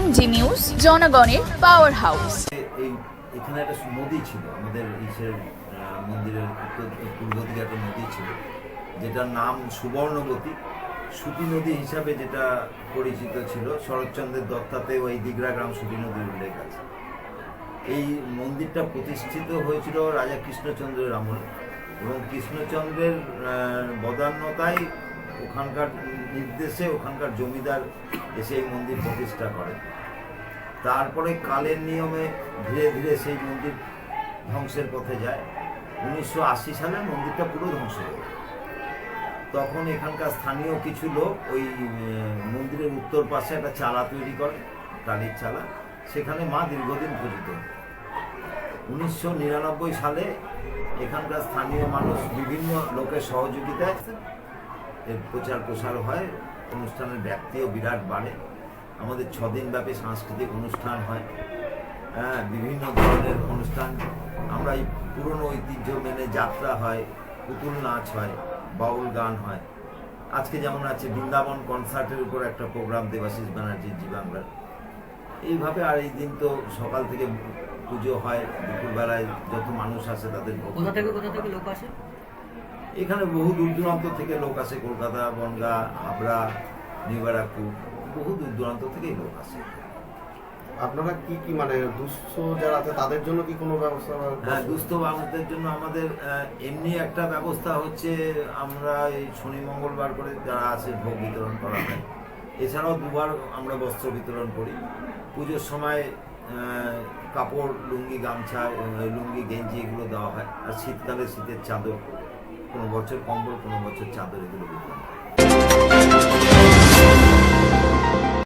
MG news, জনগণের power house. এখানে একটা নদী ছিল, আমাদের ইসের মন্দিরের পূর্ব দিকে একটা নদী ছিল, যেটার নাম সুবর্ণবতী। সুতি নদী হিসাবে যেটা পরিচিত ছিল। শরৎচন্দ্রের দত্তাতেও এই দিগড়া গ্রাম সুতি নদীর উল্লেখ আছে। এই মন্দিরটা প্রতিষ্ঠিত হয়েছিল রাজা কৃষ্ণচন্দ্রের আমলে, এবং কৃষ্ণচন্দ্রের বদান্যতায় ওখানকার নির্দেশে ওখানকার জমিদার এসে এই মন্দির প্রতিষ্ঠা করে। তারপরে কালের নিয়মে ধীরে ধীরে সেই মন্দির ধ্বংসের পথে যায়। 1980 সালে মন্দিরটা পুরো ধ্বংস হয়ে যায়। তখন এখানকার স্থানীয় কিছু লোক ওই মন্দিরের উত্তর পাশে একটা চালা তৈরি করে, টালির চালা, সেখানে মা দীর্ঘদিন পূজিত। 1999 সালে এখানকার স্থানীয় মানুষ বিভিন্ন লোকের সহযোগিতায় এর প্রচার প্রসার হয়, অনুষ্ঠানের ব্যাপ্তিও বিরাট বাড়ে। আমাদের 6 দিনব্যাপী সাংস্কৃতিক অনুষ্ঠান হয়, বিভিন্ন ধরনের অনুষ্ঠান। আমরা এই পুরনো ঐতিহ্য মেনে যাত্রা হয়, পুতুল নাচ হয়, বাউল গান হয়। আজকে যেমন আছে বৃন্দাবন কনসার্টের উপর একটা প্রোগ্রাম দেবাশিস ব্যানার্জির জি বাংলার। এইভাবে আর এই দিন তো সকাল থেকে পুজো হয়, দুপুরবেলায় যত মানুষ আসে তাদের কোথা থেকে লোক আসে? এখানে বহু দূর দূরান্ত থেকে লোক আসে, কলকাতা, বনগাঁ, হাবড়া, নিউ ব্যারাকপুর, বহু দূর দূরান্ত থেকেই লোক আসে। আপনারা কি মানে দুস্থ যারা আছে তাদের জন্য কি কোনো ব্যবস্থা? হ্যাঁ, দুস্থ মানুষদের জন্য আমাদের এমনি একটা ব্যবস্থা হচ্ছে, আমরা এই শনি মঙ্গলবার করে যারা আছে ভোগ বিতরণ করা হয়। এছাড়াও দুবার আমরা বস্ত্র বিতরণ করি। পুজোর সময় কাপড়, লুঙ্গি, গামছা, লুঙ্গি, গেঞ্জি এগুলো দেওয়া হয়। আর শীতকালে শীতের চাদর, কোনো বছর কম্বল, কোনো বছর চাদর, এগুলো বিতরণ করা হয়।